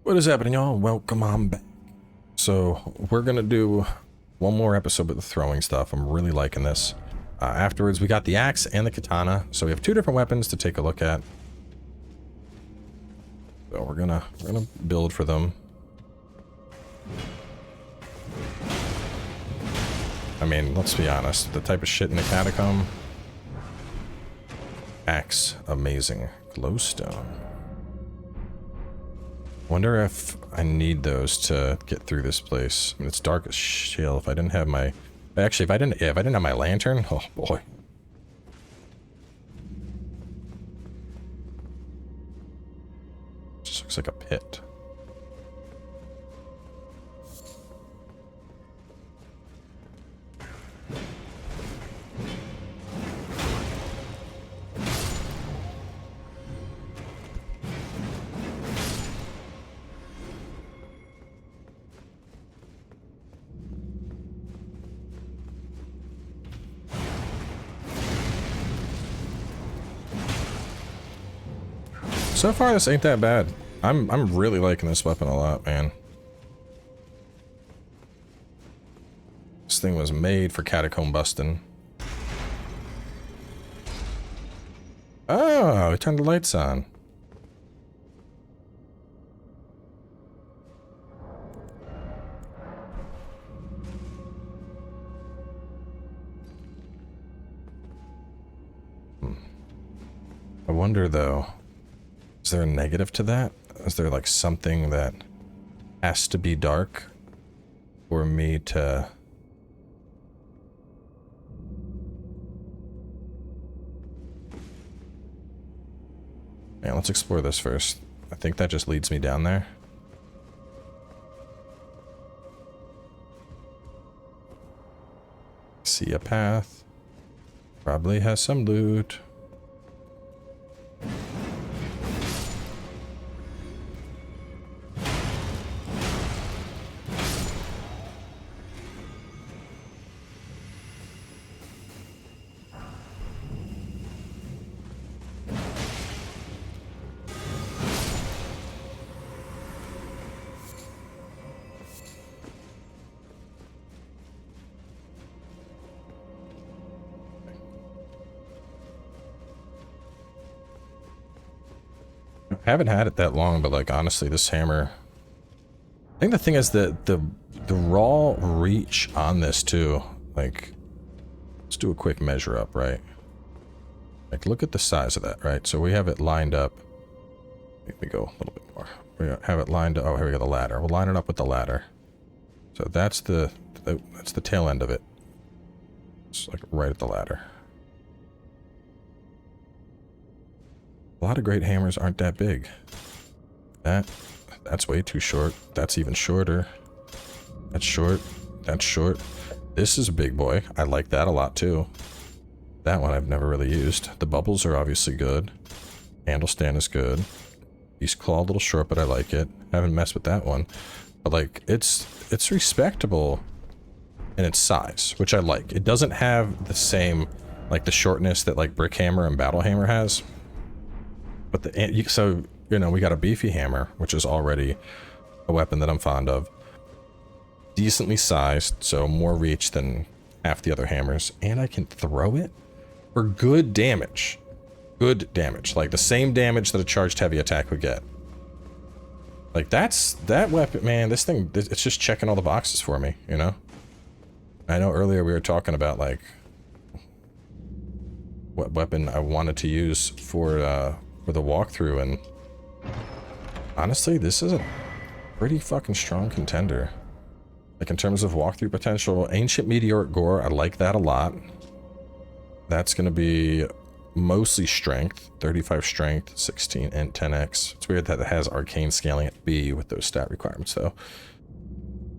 What is happening, y'all? Welcome on back. So, we're gonna do one more episode with the throwing stuff. I'm really liking this. Afterwards, we got the axe and the katana, so we have two different weapons to take a look at. So we're gonna build for them. I mean, let's be honest, the type of shit in the catacomb. Axe, amazing. Glowstone. Wonder if I need those to get through this place. I mean, it's dark as shit. If I didn't have my, actually, if I didn't have my lantern, oh boy. Just looks like a pit. So far, this ain't that bad. I'm really liking this weapon a lot, man. This thing was made for catacomb busting. Oh, we turned the lights on. I wonder though. Is there a negative to that? Is there like something that has to be dark for me to... Yeah, let's explore this first. I think that just leads me down there. See a path. Probably has some loot. I haven't had it that long, but like honestly, this hammer. I think the thing is that the raw reach on this too. Like, let's do a quick measure up, right? Like, look at the size of that, right? So we have it lined up. Let me go a little bit more. We have it lined up. Oh, here we go, the ladder. We'll line it up with the ladder. So that's the tail end of it. It's like right at the ladder. A lot of great hammers aren't that big. That's way too short. That's even shorter. That's short. That's short. This is a big boy. I like that a lot too. That one I've never really used. The bubbles are obviously good. Handle stand is good. Beast claw a little short, but I like it. I haven't messed with that one. But like, it's respectable in its size, which I like. It doesn't have the same, like the shortness that like brick hammer and battle hammer has. But so, you know, we got a beefy hammer, which is already a weapon that I'm fond of. Decently sized, so more reach than half the other hammers. And I can throw it for good damage. Good damage. Like the same damage that a charged heavy attack would get. Like that weapon, man, this thing, it's just checking all the boxes for me, you know? I know earlier we were talking about like what weapon I wanted to use for the walkthrough, and honestly, this is a pretty fucking strong contender. Like in terms of walkthrough potential, Ancient Meteoric Gore, I like that a lot. That's gonna be mostly strength, 35 strength, 16 and 10x. It's weird that it has arcane scaling at B with those stat requirements though.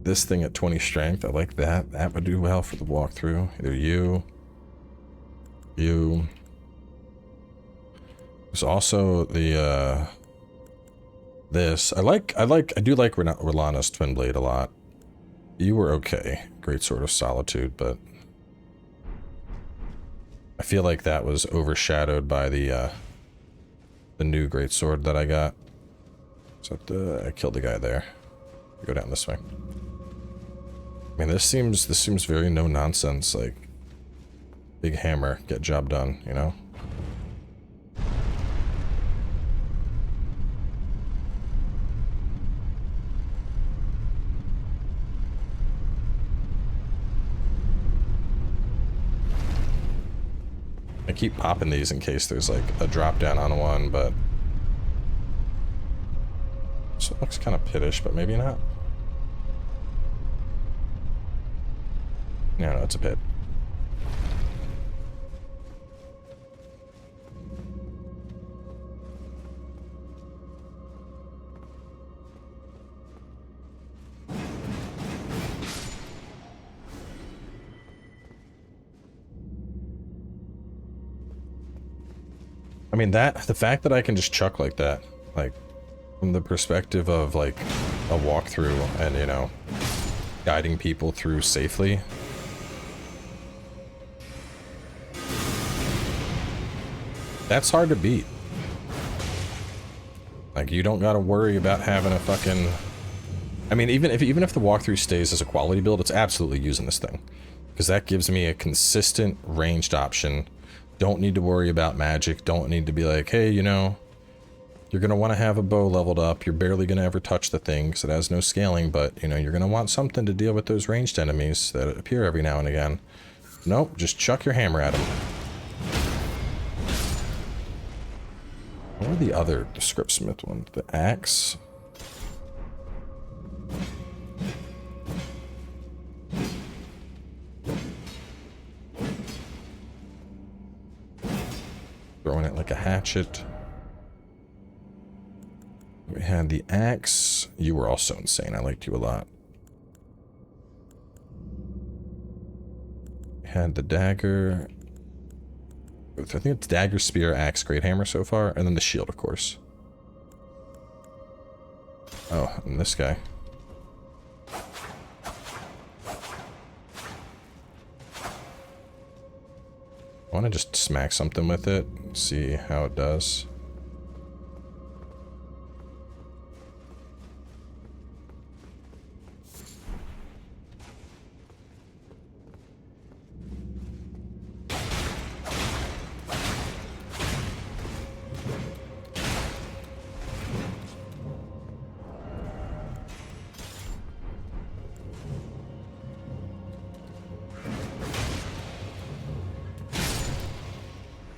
This thing at 20 strength, I like that. That would do well for the walkthrough. Either you. There's also the this. I do like Rolana's twin blade a lot. You were okay. Great Sword of Solitude, but I feel like that was overshadowed by the new great sword that I got. So I killed the guy there. Go down this way. I mean, this seems very no nonsense. Like, big hammer, get job done. You know. I keep popping these in case there's like a drop down on one, but so it looks kind of pittish, but maybe not. No, it's a pit. I mean, the fact that I can just chuck like that, like, from the perspective of, like, a walkthrough and, you know, guiding people through safely. That's hard to beat. Like, you don't gotta worry about having a fucking... I mean, even if the walkthrough stays as a quality build, it's absolutely using this thing. Because that gives me a consistent ranged option. Don't need to worry about magic. Don't need to be like, hey, you know, you're going to want to have a bow leveled up. You're barely going to ever touch the thing because it has no scaling, but, you know, you're going to want something to deal with those ranged enemies that appear every now and again. Nope, just chuck your hammer at them. What are the other scriptsmith ones? The axe? Throwing it like a hatchet. We had the axe. You were also insane. I liked you a lot. We had the dagger. I think it's dagger, spear, axe, great hammer so far. And then the shield, of course. Oh, and this guy. I want to just smack something with it, see how it does.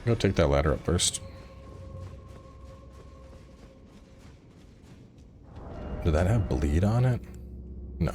Go take that ladder up first. Did that have bleed on it? No.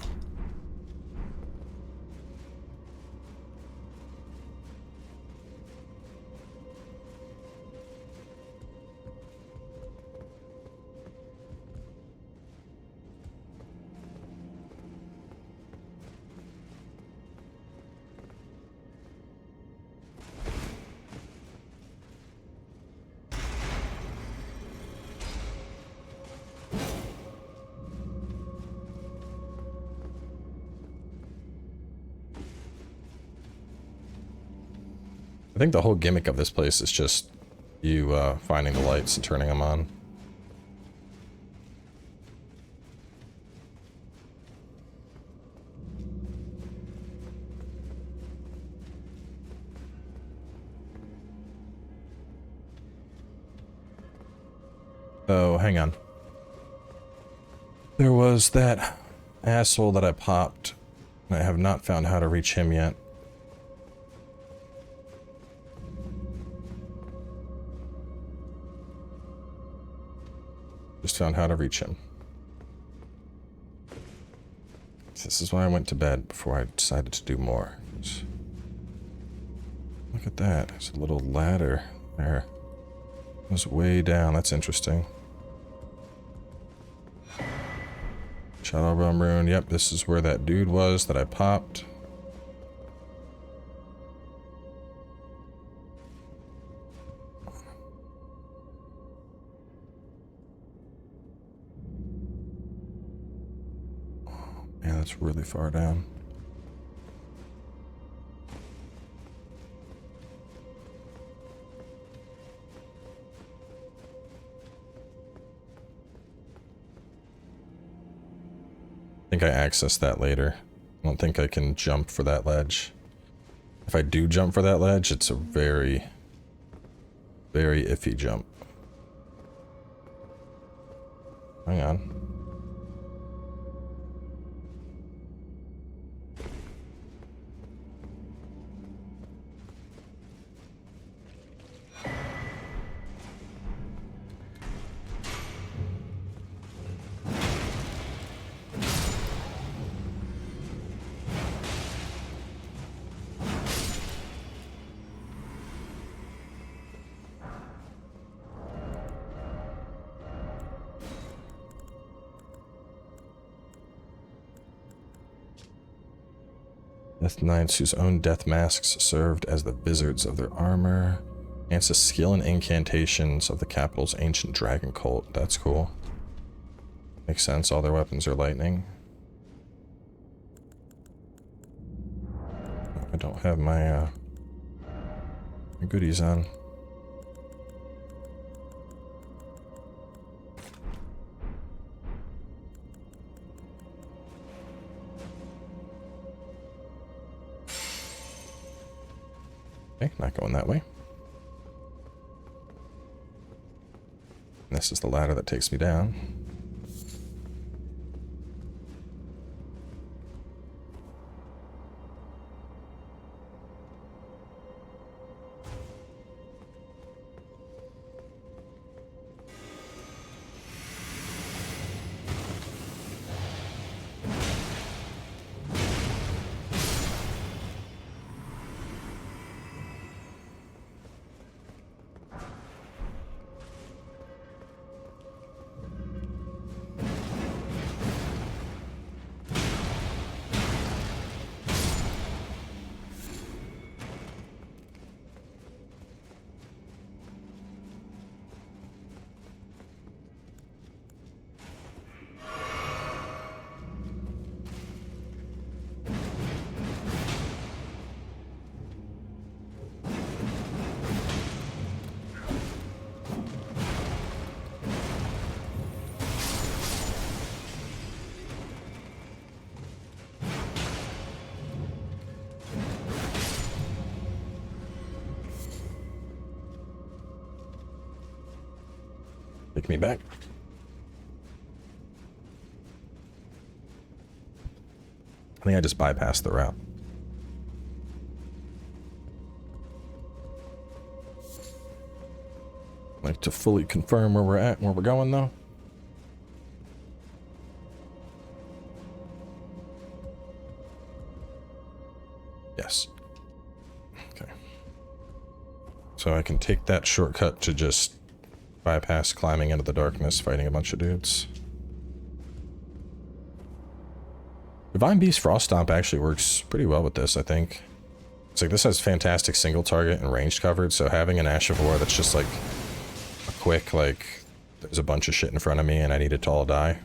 I think the whole gimmick of this place is just you finding the lights and turning them on. Oh, hang on. There was that asshole that I popped. I have not found how to reach him yet. Just found how to reach him. This is why I went to bed before I decided to do more. Look at that. There's a little ladder there. It was way down. That's interesting. Shadow Realm Rune. Yep, this is where that dude was that I popped. Yeah, that's really far down. think I access that later. I don't think I can jump for that ledge. If I do jump for that ledge, it's a very, very iffy jump. Hang on. Death Knights whose own death masks served as the wizards of their armor. Enhances skill and incantations of the capital's ancient dragon cult. That's cool. Makes sense, all their weapons are lightning. I don't have my goodies on. Okay, not going that way. And this is the ladder that takes me down. Take me back. I think I just bypassed the route. Like to fully confirm where we're at, where we're going though. Yes. Okay. So I can take that shortcut to just bypass climbing into the darkness, fighting a bunch of dudes. Divine Beast Frost Stomp actually works pretty well with this, I think. It's like this has fantastic single target and ranged coverage, so having an Ash of War that's just like a quick, like, there's a bunch of shit in front of me and I need it to all die.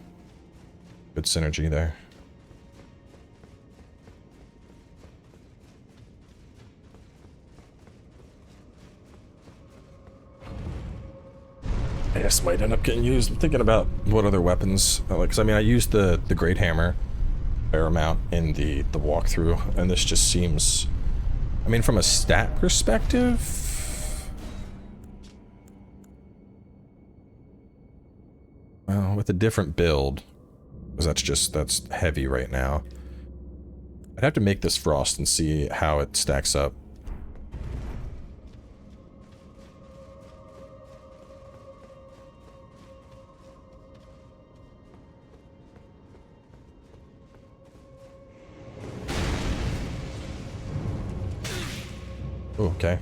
Good synergy there. This might end up getting used. I'm thinking about what other weapons, because I mean I used the Great Hammer a fair amount in the walkthrough, and this just seems, I mean from a stat perspective, well, with a different build, because that's heavy right now. I'd have to make this Frost and see how it stacks up. Ooh, okay.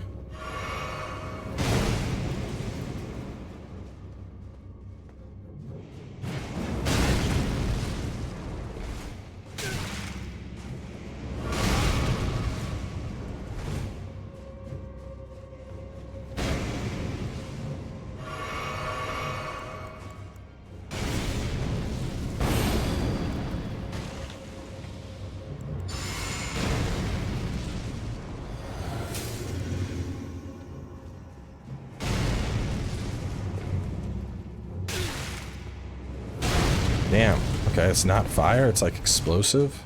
Okay, it's not fire, it's like explosive.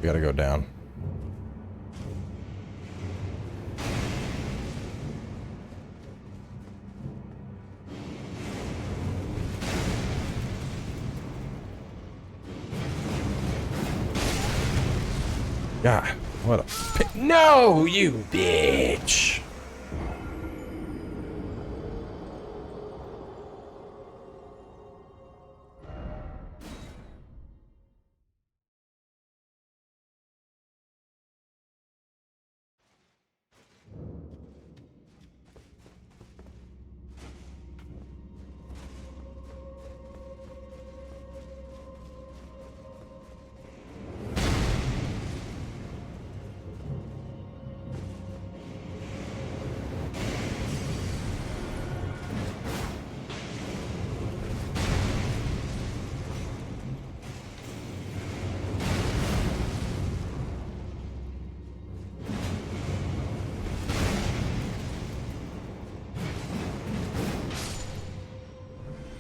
We gotta go down. God, what a no, you bitch!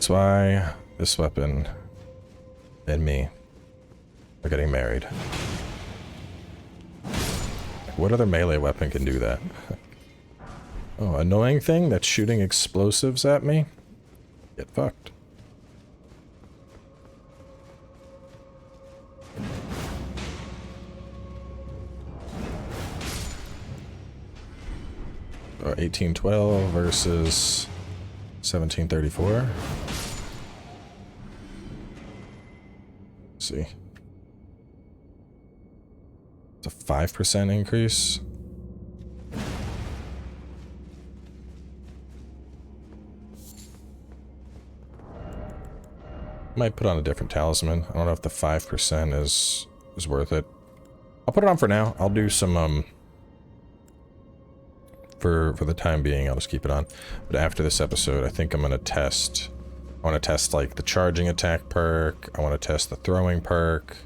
That's why this weapon and me are getting married. What other melee weapon can do that? Oh, annoying thing that's shooting explosives at me? Get fucked. Oh, 1812 versus 1734. Let's see. It's a 5% increase. Might put on a different talisman. I don't know if the 5% is worth it. I'll put it on for now. I'll do some for the time being, I'll just keep it on. But after this episode, I think I'm gonna test. I want to test like the charging attack perk. I want to test the throwing perk.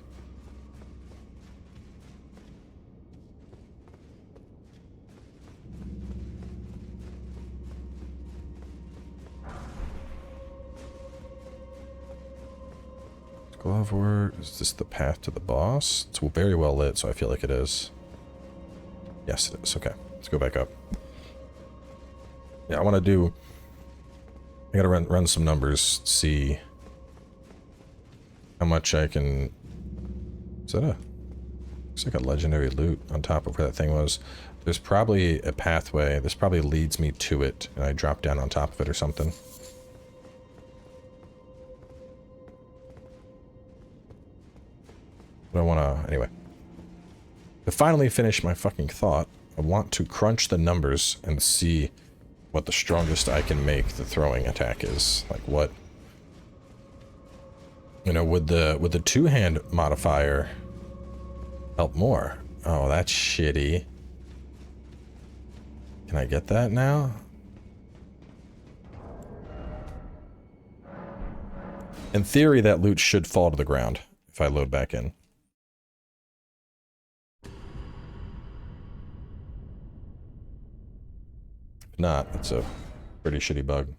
Glove work. Is this the path to the boss? It's very well lit, so I feel like it is. Yes, it is. Okay, let's go back up. Yeah, I want to do... I gotta run some numbers, see how much I can... Is that a... Looks like a legendary loot on top of where that thing was. There's probably a pathway. This probably leads me to it, and I drop down on top of it or something. But I wanna... Anyway. To finally finish my fucking thought, I want to crunch the numbers and see what the strongest I can make the throwing attack is. Like what... You know, would the two-hand modifier help more? Oh, that's shitty. Can I get that now? In theory, that loot should fall to the ground if I load back in. If not, it's a pretty shitty bug.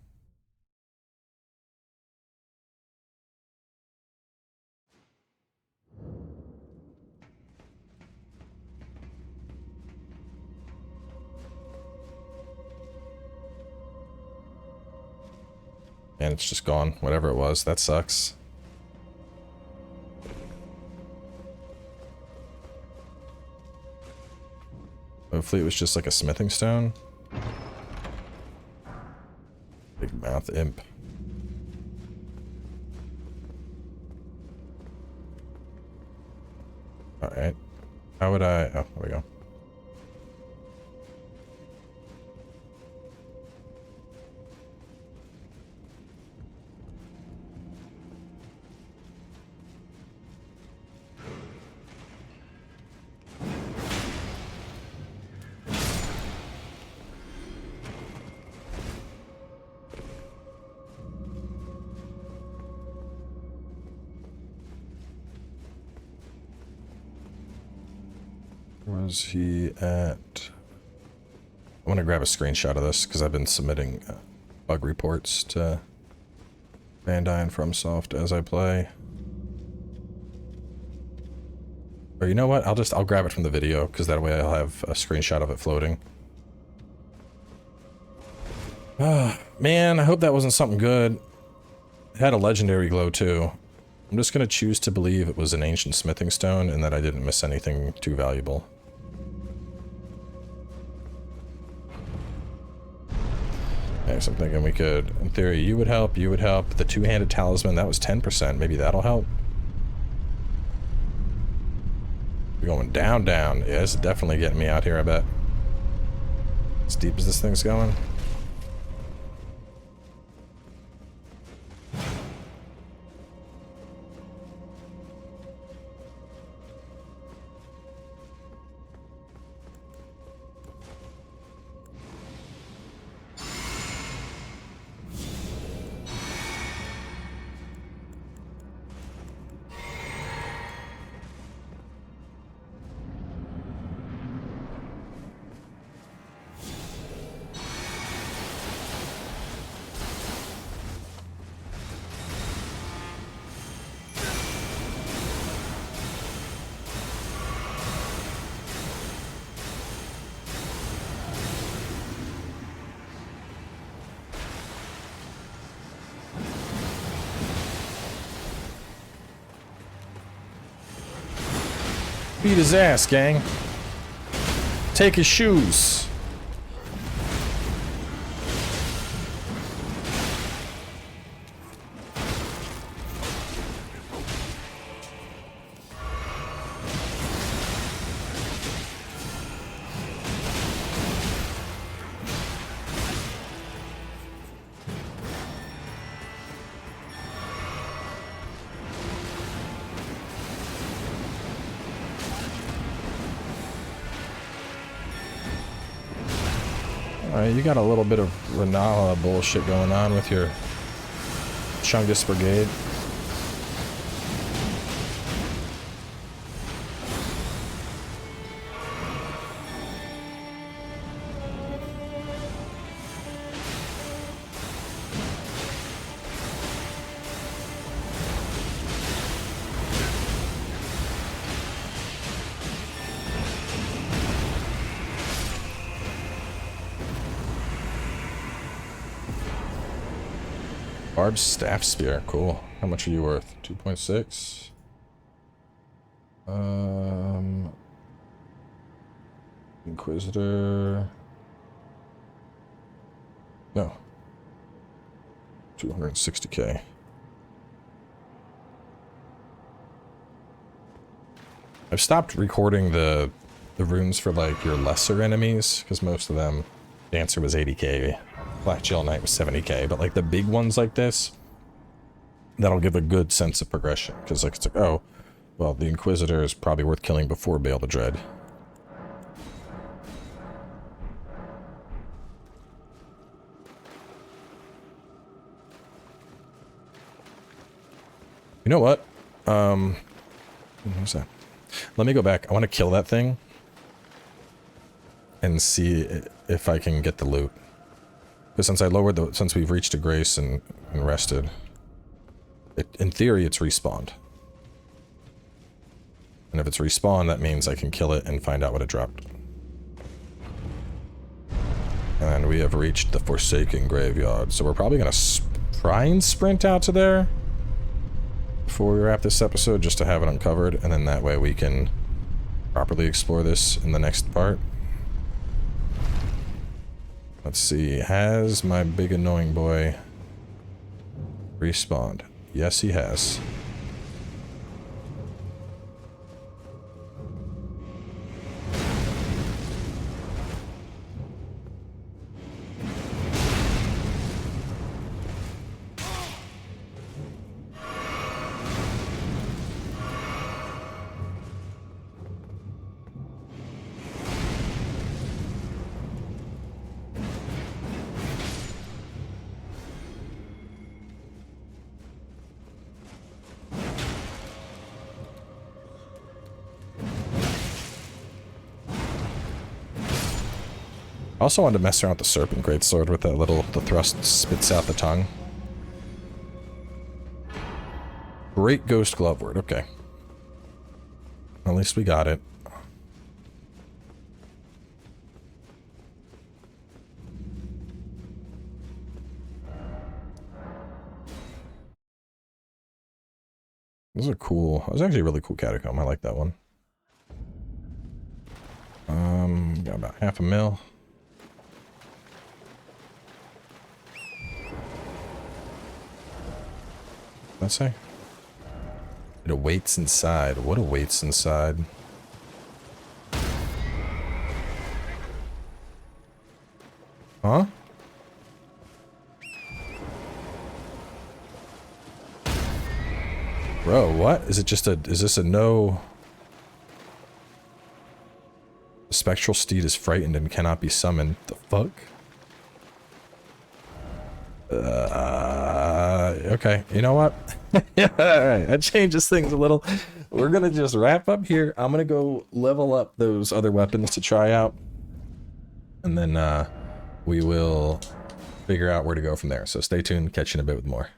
And it's just gone, whatever it was. That sucks. Hopefully it was just like a smithing stone. Big mouth imp. Alright. How would I... Oh, there we go. Was he at... I want to grab a screenshot of this because I've been submitting bug reports to Bandai and FromSoft as I play. Or you know what? I'll grab it from the video because that way I'll have a screenshot of it floating. Ah, man, I hope that wasn't something good. It had a legendary glow too. I'm just gonna choose to believe it was an ancient smithing stone and that I didn't miss anything too valuable. Okay, so I'm thinking we could, in theory, you would help. The two-handed talisman, that was 10%. Maybe that'll help. We're going down, down. Yeah, it's definitely getting me out here, I bet. As deep as this thing's going. Beat his ass, gang. Take his shoes. Alright, you got a little bit of Renala bullshit going on with your Chungus Brigade. Barbed Staff Spear, cool. How much are you worth? 2.6? Inquisitor... No. 260k. I've stopped recording the runes for, like, your lesser enemies, because most of them, Dancer was 80k. Black Gel Knight was 70k, but like the big ones like this, that'll give a good sense of progression, because like it's like, oh, well, the Inquisitor is probably worth killing before Bale the Dread. You know what? What's that? Let me go back. I want to kill that thing and see if I can get the loot. Because since I lowered the, since we've reached a grace and rested, in theory it's respawned. And if it's respawned, that means I can kill it and find out what it dropped. And we have reached the Forsaken Graveyard, so we're probably gonna try and sprint out to there before we wrap this episode, just to have it uncovered, and then that way we can properly explore this in the next part. Let's see, has my big annoying boy respawned? Yes, he has. I also wanted to mess around with the Serpent Greatsword with that little, the thrust spits out the tongue. Great Ghost Gloveword, okay. At least we got it. Those are cool. That was actually a really cool catacomb. I like that one. Got about half a mil. What's that say? It awaits inside. What awaits inside? Huh? Bro, what? Is it just a... Is this a no... The spectral steed is frightened and cannot be summoned. The fuck? Okay, you know what? Alright, that changes things a little. We're gonna just wrap up here. I'm gonna go level up those other weapons to try out. And then, we will figure out where to go from there. So stay tuned, catch you in a bit with more.